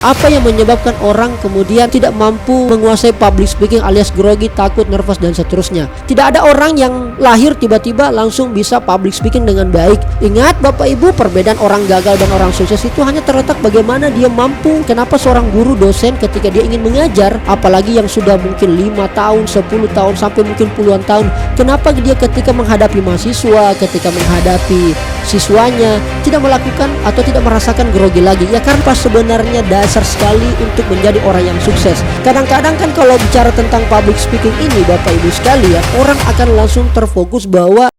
Apa yang menyebabkan orang kemudian tidak mampu menguasai public speaking alias grogi, takut, nervous, dan seterusnya? Tidak ada orang yang lahir tiba-tiba langsung bisa public speaking dengan baik. Ingat Bapak Ibu, perbedaan orang gagal dan orang sukses itu hanya terletak bagaimana dia mampu. Kenapa seorang guru dosen ketika dia ingin mengajar, apalagi yang sudah mungkin 5 tahun, 10 tahun, sampai mungkin puluhan tahun, kenapa dia ketika menghadapi mahasiswa, ketika menghadapi siswanya tidak melakukan atau tidak merasakan grogi lagi? Ya karena sebenarnya dasar sekali untuk menjadi orang yang sukses. Kadang-kadang kan kalau bicara tentang public speaking ini Bapak Ibu sekalian, orang akan langsung terfokus bahwa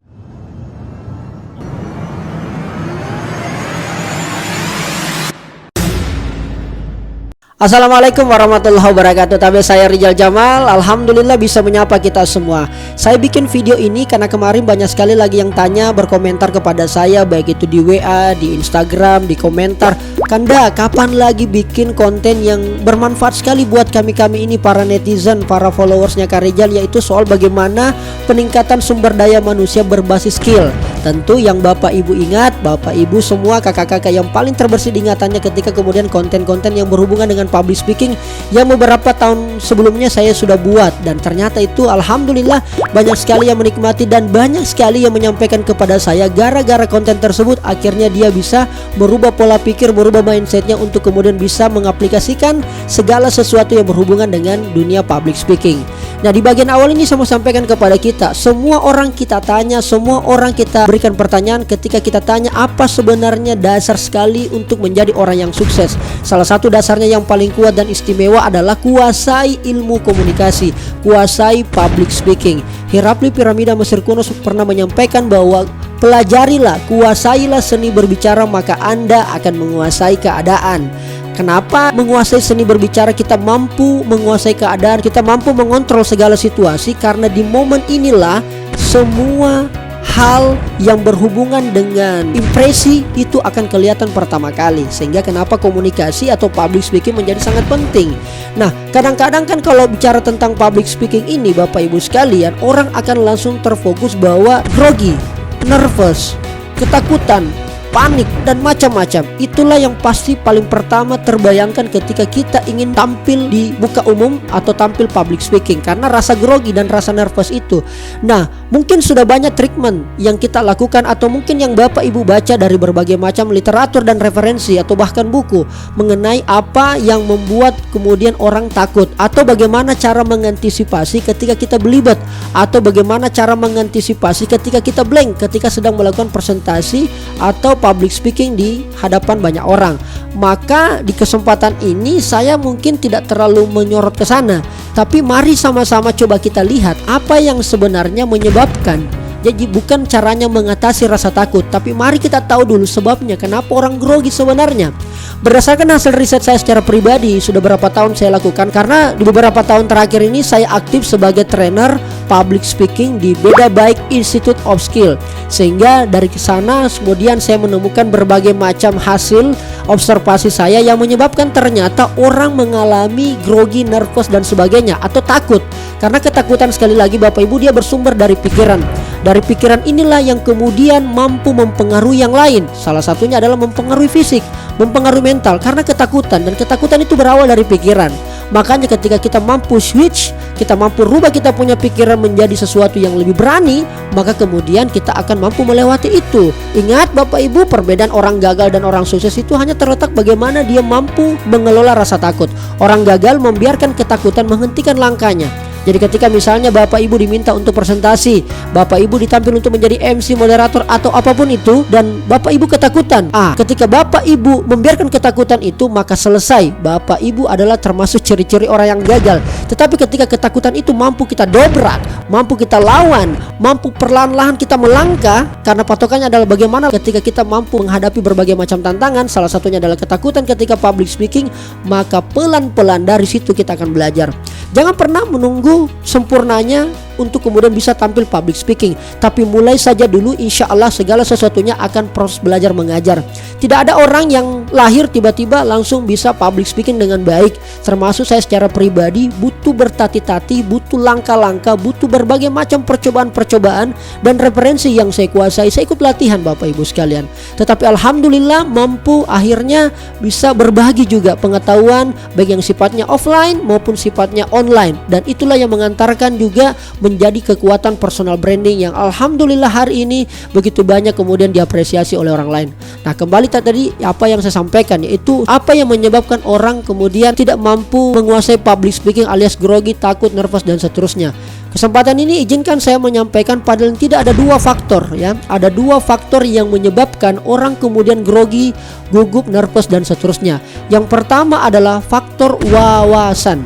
Assalamualaikum warahmatullahi wabarakatuh. Tabe saya Rijal Jamal. Alhamdulillah bisa menyapa kita semua. Saya bikin video ini karena kemarin banyak sekali lagi yang tanya, berkomentar kepada saya, baik itu di WA, di Instagram, di komentar, Kanda kapan lagi bikin konten yang bermanfaat sekali buat kami ini para netizen, para followersnya Kak Rijal, yaitu soal bagaimana peningkatan sumber daya manusia berbasis skill. Tentu yang Bapak Ibu ingat, Bapak Ibu semua kakak-kakak yang paling terbersih di ingatannya ketika kemudian konten-konten yang berhubungan dengan public speaking yang beberapa tahun sebelumnya saya sudah buat, dan ternyata itu alhamdulillah banyak sekali yang menikmati dan banyak sekali yang menyampaikan kepada saya gara-gara konten tersebut akhirnya dia bisa merubah pola pikir, merubah mindsetnya untuk kemudian bisa mengaplikasikan segala sesuatu yang berhubungan dengan dunia public speaking. Nah, di bagian awal ini saya mau sampaikan kepada kita, semua orang kita tanya, semua orang kita berikan pertanyaan ketika kita tanya apa sebenarnya dasar sekali untuk menjadi orang yang sukses. Salah satu dasarnya yang paling kuat dan istimewa adalah kuasai ilmu komunikasi, kuasai public speaking. Heraklius piramida Mesir kuno pernah menyampaikan bahwa pelajarilah, kuasailah seni berbicara, maka Anda akan menguasai keadaan. Kenapa menguasai seni berbicara? Kita mampu menguasai keadaan, kita mampu mengontrol segala situasi, karena di momen inilah semua hal yang berhubungan dengan impresi itu akan kelihatan pertama kali. Sehingga kenapa komunikasi atau public speaking menjadi sangat penting. Nah, kadang-kadang kan kalau bicara tentang public speaking ini Bapak Ibu sekalian, orang akan langsung terfokus bahwa grogi, nervous, ketakutan, panik, dan macam-macam. Itulah yang pasti paling pertama terbayangkan ketika kita ingin tampil di muka umum atau tampil public speaking, karena rasa grogi dan rasa nervous itu. Nah, mungkin sudah banyak treatment yang kita lakukan, atau mungkin yang Bapak Ibu baca dari berbagai macam literatur dan referensi atau bahkan buku mengenai apa yang membuat kemudian orang takut, atau bagaimana cara mengantisipasi ketika kita belibet, atau bagaimana cara mengantisipasi ketika kita blank ketika sedang melakukan presentasi atau public speaking di hadapan banyak orang. Maka di kesempatan ini saya mungkin tidak terlalu menyorot ke sana, tapi mari sama-sama coba kita lihat apa yang sebenarnya menyebabkan. Jadi bukan caranya mengatasi rasa takut, tapi mari kita tahu dulu sebabnya kenapa orang grogi sebenarnya. Berdasarkan hasil riset saya secara pribadi, sudah berapa tahun saya lakukan, karena di beberapa tahun terakhir ini saya aktif sebagai trainer public speaking di Beda Baik Institute of Skill. Sehingga dari sana kemudian saya menemukan berbagai macam hasil observasi saya yang menyebabkan ternyata orang mengalami grogi, nervous, dan sebagainya, atau takut. Karena ketakutan, sekali lagi Bapak Ibu, dia bersumber dari pikiran. Dari pikiran inilah yang kemudian mampu mempengaruhi yang lain. Salah satunya adalah mempengaruhi fisik, mempengaruhi mental, karena ketakutan. Dan ketakutan itu berawal dari pikiran. Makanya ketika kita mampu switch, kita mampu rubah kita punya pikiran menjadi sesuatu yang lebih berani, maka kemudian kita akan mampu melewati itu. Ingat Bapak Ibu, perbedaan orang gagal dan orang sukses itu hanya terletak bagaimana dia mampu mengelola rasa takut. Orang gagal membiarkan ketakutan menghentikan langkahnya. Jadi ketika misalnya Bapak Ibu diminta untuk presentasi, Bapak Ibu ditampil untuk menjadi MC, moderator, atau apapun itu, dan Bapak Ibu ketakutan, ketika Bapak Ibu membiarkan ketakutan itu, maka selesai. Bapak Ibu adalah termasuk ciri-ciri orang yang gagal. Tetapi ketika ketakutan itu mampu kita dobrak, mampu kita lawan, mampu perlahan-lahan kita melangkah, karena patokannya adalah bagaimana ketika kita mampu menghadapi berbagai macam tantangan, salah satunya adalah ketakutan ketika public speaking, maka pelan-pelan dari situ kita akan belajar. Jangan pernah menunggu sempurnanya untuk kemudian bisa tampil public speaking. Tapi mulai saja dulu, insya Allah segala sesuatunya akan proses belajar mengajar. Tidak ada orang yang lahir tiba-tiba langsung bisa public speaking dengan baik. Termasuk saya secara pribadi butuh bertati-tati, butuh langkah-langkah, butuh berbagai macam percobaan-percobaan dan referensi yang saya kuasai. Saya ikut latihan Bapak Ibu sekalian. Tetapi alhamdulillah mampu akhirnya bisa berbagi juga pengetahuan baik yang sifatnya offline maupun sifatnya online. Dan itulah yang mengantarkan juga menjadi kekuatan personal branding yang alhamdulillah hari ini begitu banyak kemudian diapresiasi oleh orang lain. Nah, kembali tadi apa yang saya sampaikan, yaitu apa yang menyebabkan orang kemudian tidak mampu menguasai public speaking alias grogi, takut, nervous dan seterusnya. Kesempatan ini izinkan saya menyampaikan padahal tidak ada dua faktor ya. Ada dua faktor yang menyebabkan orang kemudian grogi, gugup, nervous dan seterusnya. Yang pertama adalah faktor wawasan.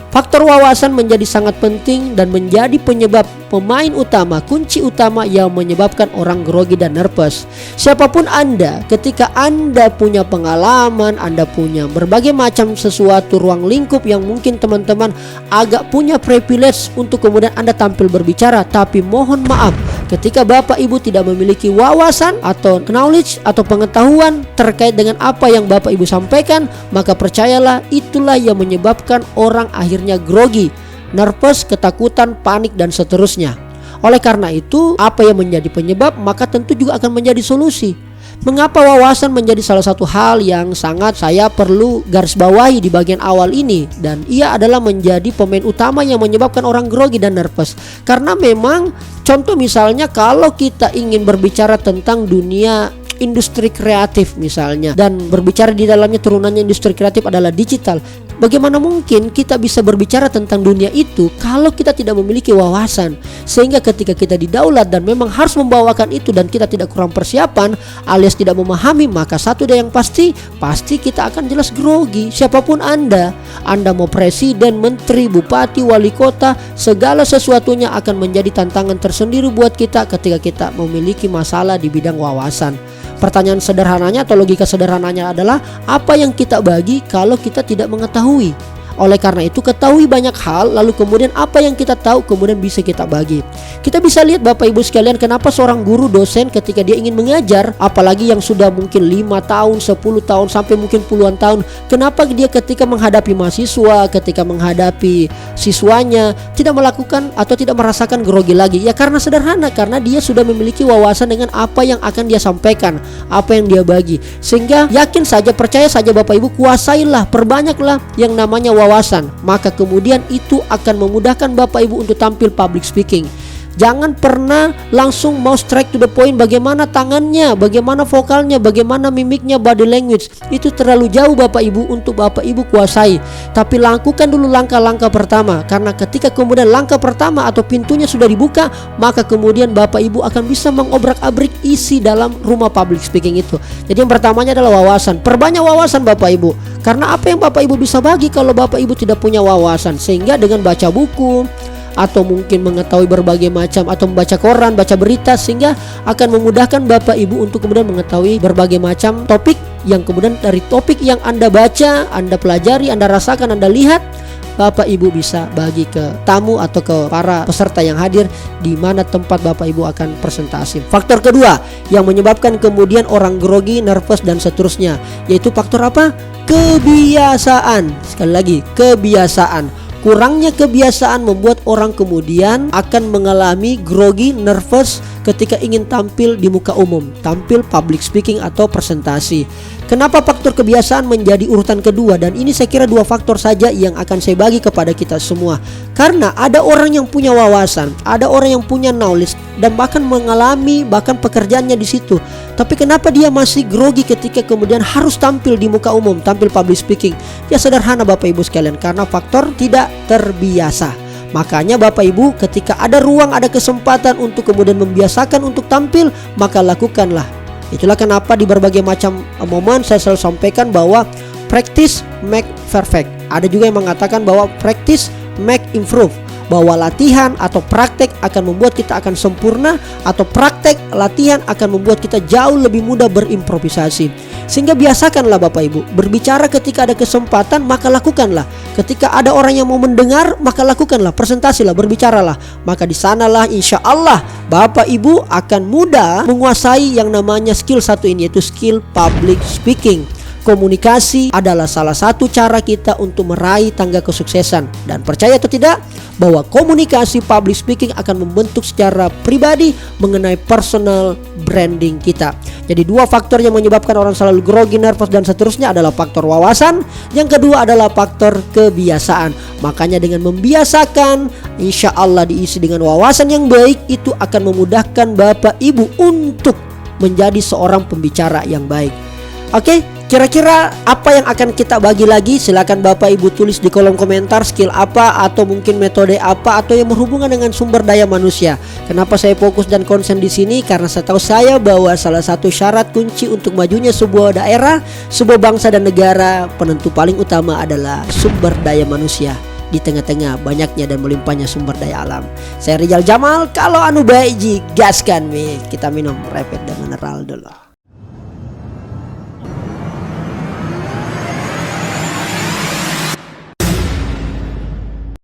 Faktor wawasan menjadi sangat penting dan menjadi penyebab pemain utama, kunci utama yang menyebabkan orang grogi dan nervous. Siapapun Anda, ketika Anda punya pengalaman, Anda punya berbagai macam sesuatu ruang lingkup yang mungkin teman-teman agak punya privilege untuk kemudian Anda tampil berbicara. Tapi mohon maaf, ketika Bapak Ibu tidak memiliki wawasan atau knowledge atau pengetahuan terkait dengan apa yang Bapak Ibu sampaikan, maka percayalah itulah yang menyebabkan orang akhirnya grogi, nervous, ketakutan, panik dan seterusnya. Oleh karena itu, apa yang menjadi penyebab maka tentu juga akan menjadi solusi. Mengapa wawasan menjadi salah satu hal yang sangat saya perlu garis bawahi di bagian awal ini, dan ia adalah menjadi pemain utama yang menyebabkan orang grogi dan nervous. Karena memang contoh misalnya kalau kita ingin berbicara tentang dunia industri kreatif misalnya, dan berbicara di dalamnya turunannya industri kreatif adalah digital. Bagaimana mungkin kita bisa berbicara tentang dunia itu kalau kita tidak memiliki wawasan? Sehingga ketika kita didaulat dan memang harus membawakan itu dan kita tidak kurang persiapan alias tidak memahami, maka satu dan yang pasti kita akan jelas grogi. Siapapun Anda mau presiden, menteri, bupati, wali kota, segala sesuatunya akan menjadi tantangan tersendiri buat kita ketika kita memiliki masalah di bidang wawasan. Pertanyaan sederhananya atau logika sederhananya adalah apa yang kita bagi kalau kita tidak mengetahui. Oleh karena itu ketahui banyak hal, lalu kemudian apa yang kita tahu kemudian bisa kita bagi. Kita bisa lihat Bapak Ibu sekalian, kenapa seorang guru dosen ketika dia ingin mengajar, apalagi yang sudah mungkin 5 tahun, 10 tahun sampai mungkin puluhan tahun, kenapa dia ketika menghadapi mahasiswa, ketika menghadapi siswanya tidak melakukan atau tidak merasakan grogi lagi? Ya karena sederhana, karena dia sudah memiliki wawasan dengan apa yang akan dia sampaikan, apa yang dia bagi. Sehingga yakin saja, percaya saja Bapak Ibu, kuasailah, perbanyaklah yang namanya wawasan, maka kemudian itu akan memudahkan Bapak Ibu untuk tampil public speaking. Jangan pernah langsung mau straight to the point, bagaimana tangannya, bagaimana vokalnya, bagaimana mimiknya, body language. Itu terlalu jauh Bapak Ibu untuk Bapak Ibu kuasai. Tapi lakukan dulu langkah-langkah pertama, karena ketika kemudian langkah pertama atau pintunya sudah dibuka, maka kemudian Bapak Ibu akan bisa mengobrak-abrik isi dalam rumah public speaking itu. Jadi yang pertamanya adalah wawasan. Perbanyak wawasan Bapak Ibu. Karena apa yang Bapak Ibu bisa bagi kalau Bapak Ibu tidak punya wawasan? Sehingga dengan baca buku atau mungkin mengetahui berbagai macam atau membaca koran, baca berita, sehingga akan memudahkan Bapak Ibu untuk kemudian mengetahui berbagai macam topik yang kemudian dari topik yang Anda baca, Anda pelajari, Anda rasakan, Anda lihat, Bapak Ibu bisa bagi ke tamu atau ke para peserta yang hadir di mana tempat Bapak Ibu akan presentasi. Faktor kedua yang menyebabkan kemudian orang grogi, nervous dan seterusnya, yaitu faktor apa? Kebiasaan. Sekali lagi, kebiasaan. Kurangnya kebiasaan membuat orang kemudian akan mengalami grogi, nervous ketika ingin tampil di muka umum, tampil public speaking atau presentasi. Kenapa faktor kebiasaan menjadi urutan kedua? Dan ini saya kira dua faktor saja yang akan saya bagi kepada kita semua. Karena ada orang yang punya wawasan, ada orang yang punya knowledge dan bahkan mengalami bahkan pekerjaannya di situ. Tapi kenapa dia masih grogi ketika kemudian harus tampil di muka umum, tampil public speaking? Ya sederhana Bapak Ibu sekalian, karena faktor tidak terbiasa. Makanya Bapak Ibu ketika ada ruang, ada kesempatan untuk kemudian membiasakan untuk tampil, maka lakukanlah. Itulah kenapa di berbagai macam momen saya selalu sampaikan bahwa practice make perfect. Ada juga yang mengatakan bahwa practice make improve. bahwa latihan atau praktek akan membuat kita akan sempurna, atau praktek latihan akan membuat kita jauh lebih mudah berimprovisasi. Sehingga biasakanlah Bapak Ibu, berbicara ketika ada kesempatan maka lakukanlah. Ketika ada orang yang mau mendengar maka lakukanlah, presentasilah, berbicaralah. Maka di sanalah insya Allah Bapak Ibu akan mudah menguasai yang namanya skill satu ini, yaitu skill public speaking. Komunikasi adalah salah satu cara kita untuk meraih tangga kesuksesan. Dan percaya atau tidak, bahwa komunikasi public speaking akan membentuk secara pribadi mengenai personal branding kita. Jadi dua faktor yang menyebabkan orang selalu grogi, nervous dan seterusnya adalah faktor wawasan. Yang kedua adalah faktor kebiasaan. Makanya dengan membiasakan, insya Allah diisi dengan wawasan yang baik, itu akan memudahkan Bapak Ibu untuk menjadi seorang pembicara yang baik. Oke, kira-kira apa yang akan kita bagi lagi? Silakan Bapak Ibu tulis di kolom komentar skill apa, atau mungkin metode apa, atau yang berhubungan dengan sumber daya manusia. Kenapa saya fokus dan konsen di sini? Karena setahu saya bahwa salah satu syarat kunci untuk majunya sebuah daerah, sebuah bangsa dan negara, penentu paling utama adalah sumber daya manusia. Di tengah-tengah banyaknya dan melimpahnya sumber daya alam. Saya Rizal Jamal, kalau anu baik gaskan mi. Kita minum rapid dan mineral dulu.